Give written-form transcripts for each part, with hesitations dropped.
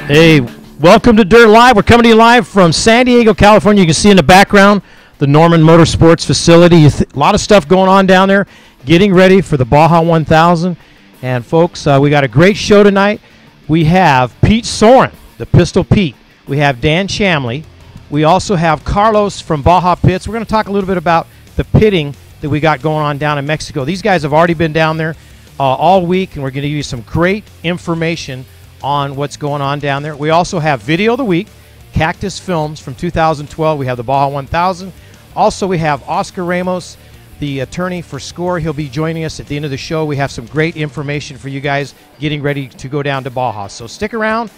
Hey, welcome to Dirt Live. We're coming to you live from San Diego, California. You can see in the background the Norman Motorsports facility. A lot of stuff going on down there, getting ready for the Baja 1000. And folks, we got a great show tonight. We have Pete Soren, the Pistol Pete. We have Dan Shamley. We also have Carlos from Baja Pits. We're going to talk a little bit about the pitting that we got going on down in Mexico. These guys have already been down there all week, and we're going to give you some great information on what's going on down there. We also have Video of the Week, Cactus Films from 2012. We have the Baja 1000. Also, we have Oscar Ramos, the attorney for SCORE. He'll be joining us at the end of the show. We have some great information for you guys getting ready to go down to Baja. So stick around,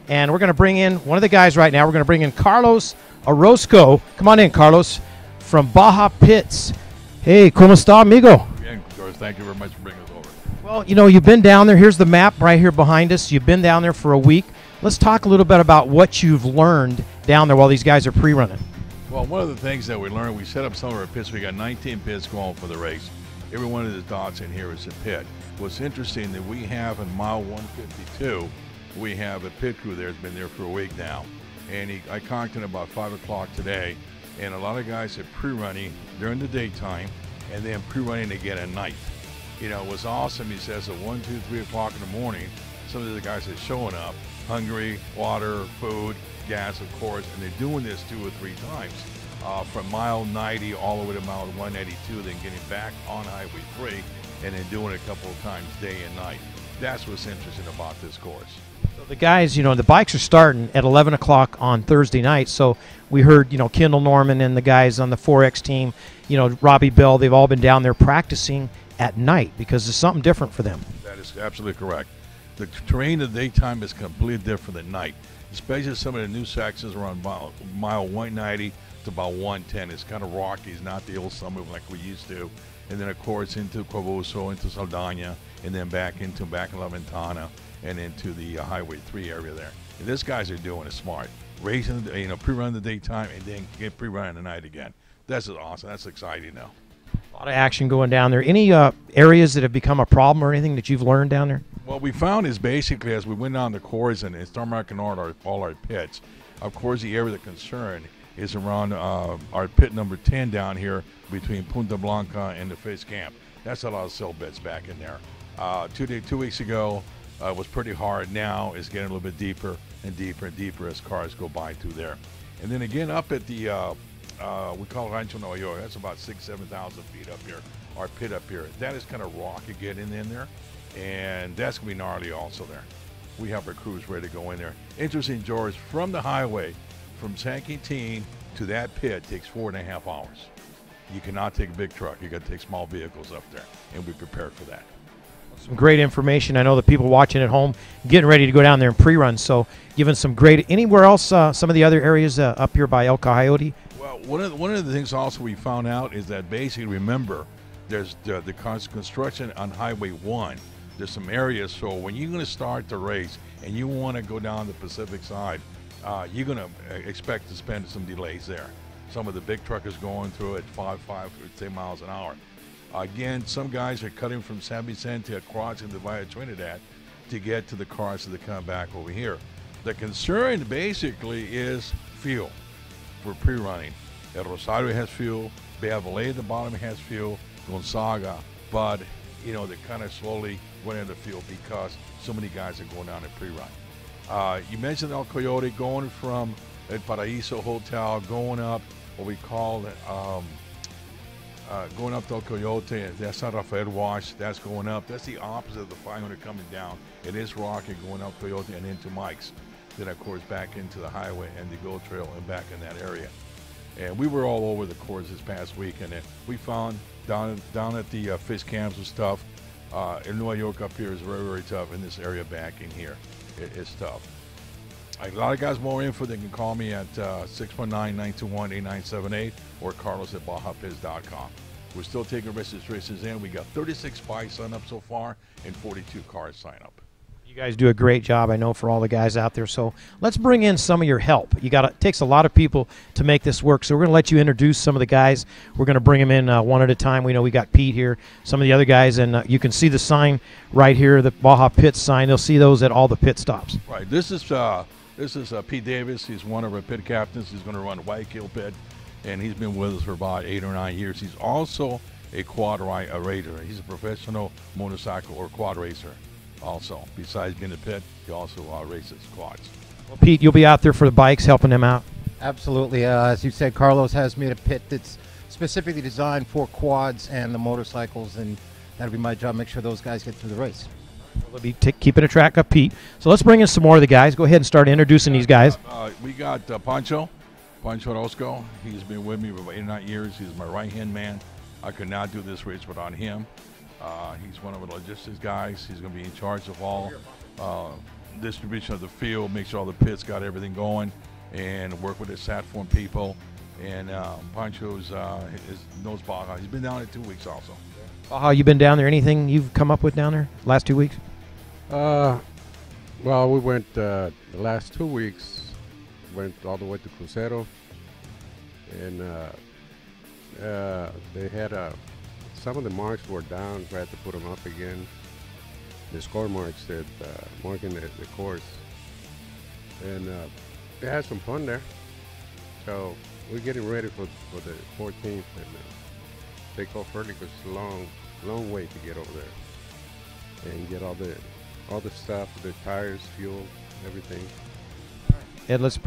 and we're going to bring in one of the guys right now. We're going to bring in Carlos Orozco. Come on in, Carlos, from Baja Pits. Hey, ¿cómo está, amigo? Bien, George, thank you very much for bringing us over. Well, you know, you've been down there. Here's the map right here behind us. You've been down there for a week. Let's talk a little bit about what you've learned down there while these guys are pre-running. Well, one of the things that we learned, we set up some of our pits. We got 19 pits going for the race. Every one of the dots in here is a pit. What's interesting that we have in mile 152, we have a pit crew there that's been there for a week now. And I conked in about 5 o'clock today, and a lot of guys are pre-running during the daytime and then pre-running again at night. You know, what's awesome, he says, at 1, 2, 3 o'clock in the morning, some of the guys are showing up, hungry, water, food, gas, of course, and they're doing this 2 or 3 times, from mile 90 all the way to mile 182, then getting back on Highway 3, and then doing it a couple of times day and night. That's what's interesting about this course. So the guys, you know, the bikes are starting at 11 o'clock on Thursday night. So we heard, you know, Kendall Norman and the guys on the 4X team, you know, Robbie Bell, they've all been down there practicing at night because it's something different for them. That is absolutely correct. The terrain of the daytime is completely different than night, especially some of the new sections around mile 190 to about 110. It's kind of rocky. It's not the old summer like we used to. And then, of course, into Corvoso, into Saldana, and then back into La Ventana and into the Highway 3 area there. And these guys are doing it smart. Racing, you know, pre-run the daytime and then get pre-run the night again. That's awesome. That's exciting now. A lot of action going down there. Any areas that have become a problem or anything that you've learned down there? What we found is basically as we went down the course and start marking all our pits, of course the area of concern is around our pit number 10 down here between Punta Blanca and the Fish Camp. That's a lot of cell beds back in there. 2 weeks ago was pretty hard. Now it's getting a little bit deeper and deeper and deeper as cars go by through there. And then again up at the we call it Rancho Nuevo York. That's about 6,000-7,000 feet up here. Our pit up here. That is kind of rocky getting in there, and that's gonna be gnarly also there. We have our crews ready to go in there. Interesting, George, from the highway, from San Quintin to that pit takes 4.5 hours. You cannot take a big truck. You got to take small vehicles up there, and be prepared for that. Some great information. I know the people watching at home getting ready to go down there and pre-run. So giving some great. Anywhere else? Some of the other areas up here by El Coyote. Well, one of the things also we found out is that basically, remember, there's the construction on Highway 1. There's some areas, so when you're going to start the race and you want to go down the Pacific side, you're going to expect to spend some delays there. Some of the big truckers going through at 5 miles an hour. Again, some guys are cutting from San Vicente across into Via Trinidad to get to the cars so they come back over here. The concern basically is fuel for pre-running. El Rosario has fuel, Bella Valle at the bottom has fuel, Gonzaga, but you know, they're kind of slowly running out of fuel because so many guys are going down and pre-run. You mentioned El Coyote, going from El Paraíso Hotel, going up what we call going up to El Coyote, that's San Rafael Wash, that's going up. That's the opposite of the 500 coming down. It is rocky going up Coyote and into Mike's. Then, of course, back into the highway and the Gold Trail and back in that area. And we were all over the course this past week, and we found down at the fish camps and stuff, in New York up here is very, very tough. In this area back in here, it's tough. A lot of guys more info, they can call me at 619-921-8978 or Carlos at BajaPiz.com. We're still taking registrations in. We got 36 bikes signed up so far and 42 cars signed up. You guys do a great job, I know, for all the guys out there. So let's bring in some of your help. It takes a lot of people to make this work. So we're going to let you introduce some of the guys. We're going to bring them in one at a time. We know we got Pete here, some of the other guys, and you can see the sign right here, the Baja Pits sign. They'll see those at all the pit stops. Right. This is This is Pete Davis. He's one of our pit captains. He's going to run White Kill Pit, and he's been with us for about 8 or 9 years. He's also a quad racer. He's a professional motorcycle or quad racer also. Besides being a pit, he also races quads. Well, Pete, you'll be out there for the bikes, helping them out? Absolutely. As you said, Carlos has made a pit that's specifically designed for quads and the motorcycles, and that'll be my job, make sure those guys get through the race. We'll be keeping a track of Pete. So let's bring in some more of the guys. Go ahead and start introducing these guys. We got Pancho Orozco. He's been with me for about 8 or 9 years. He's my right-hand man. I could not do this race without him. He's one of the logistics guys. He's going to be in charge of all distribution of the field, make sure all the pits got everything going, and work with the Satform people. And Pancho's knows Baja. He's been down there 2 weeks also. Baja, you been down there? Anything you've come up with down there last 2 weeks? Well, we went the last 2 weeks, went all the way to Crucero, and they had some of the marks were down. We had to put them up again. The score marks that marking the course, and they had some fun there. So we're getting ready for the 14th, and take off early because it's a long way to get over there and get all the stuff, the tires, fuel, everything. Ed, let's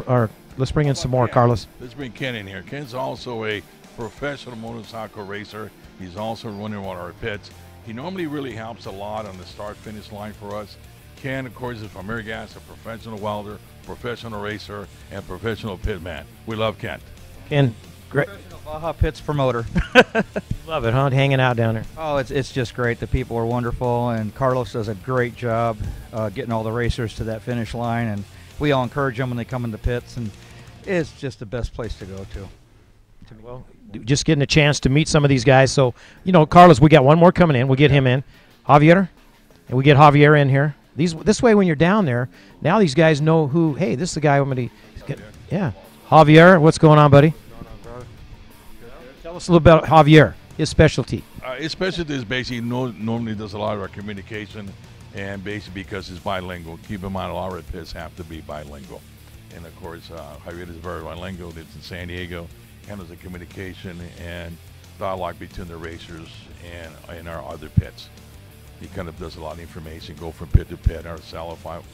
bring in some more, Carlos. Let's bring Ken in here. Ken's also a professional motorcycle racer. He's also running one of our pits. He normally really helps a lot on the start-finish line for us. Ken, of course, is from Gas, a professional welder, professional racer, and professional pit man. We love Ken. Ken, great. Baja Pits promoter. Love it, huh? Hanging out down there. Oh, it's just great. The people are wonderful, and Carlos does a great job getting all the racers to that finish line, and we all encourage them when they come in the pits, and it's just the best place to go to. Well, just getting a chance to meet some of these guys. So, Carlos, we got one more coming in. We'll get him in. Javier, and we get Javier in here. This way, when you're down there, now these guys know who. Hey, this is the guy I'm going to. Yeah, Javier, what's going on, buddy? Tell us a little about Javier, his specialty. His specialty is basically normally does a lot of our communication, and basically because he's bilingual. Keep in mind, a lot of our pits have to be bilingual. And of course, Javier is very bilingual. Lives in San Diego, handles the communication and dialogue between the racers and our other pits. He kind of does a lot of information, go from pit to pit, our satellite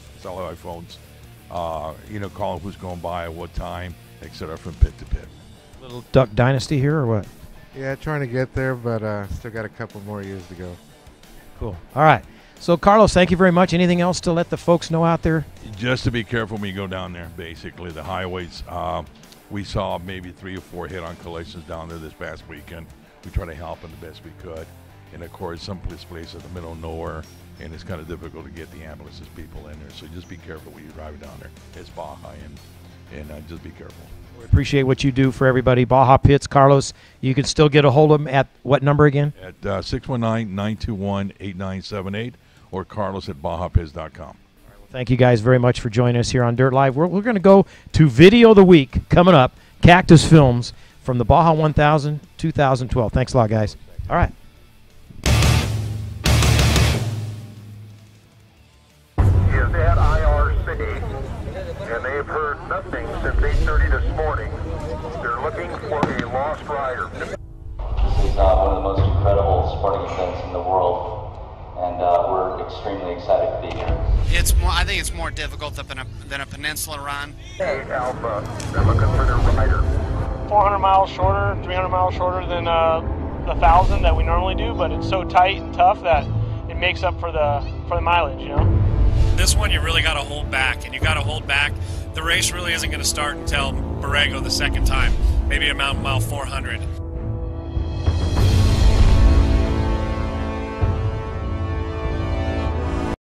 phones, calling who's going by at what time, etc. from pit to pit. Little Duck Dynasty here, or what? Yeah, trying to get there, but still got a couple more years to go. Cool. All right. So, Carlos, thank you very much. Anything else to let the folks know out there? Just to be careful when you go down there, basically. The highways, we saw maybe 3 or 4 hit-on collisions down there this past weekend. We try to help them the best we could. And, of course, some places in the middle of nowhere, and it's kind of difficult to get the ambulances people in there. So just be careful when you're driving down there. It's Baja, and just be careful. We appreciate what you do for everybody. Baja Pits, Carlos, you can still get a hold of them at what number again? At 619-921-8978 or Carlos at BajaPits.com. Well, thank you guys very much for joining us here on Dirt Live. We're going to go to Video of the Week coming up, Cactus Films from the Baja 1000 2012. Thanks a lot, guys. All right. Is at IRC, and they've heard nothing since 8:30 this morning. They're looking for a lost rider. This is one of the most incredible sporting events in the world, and we're extremely excited to be here. I think it's more difficult than a peninsula run. Hey, Alpha, they're looking for their rider. 400 miles shorter, 300 miles shorter than the 1,000 that we normally do, but it's so tight and tough that it makes up for the mileage, This one you really got to hold back, and you got to hold back. The race really isn't going to start until Borrego the second time, maybe around mile 400.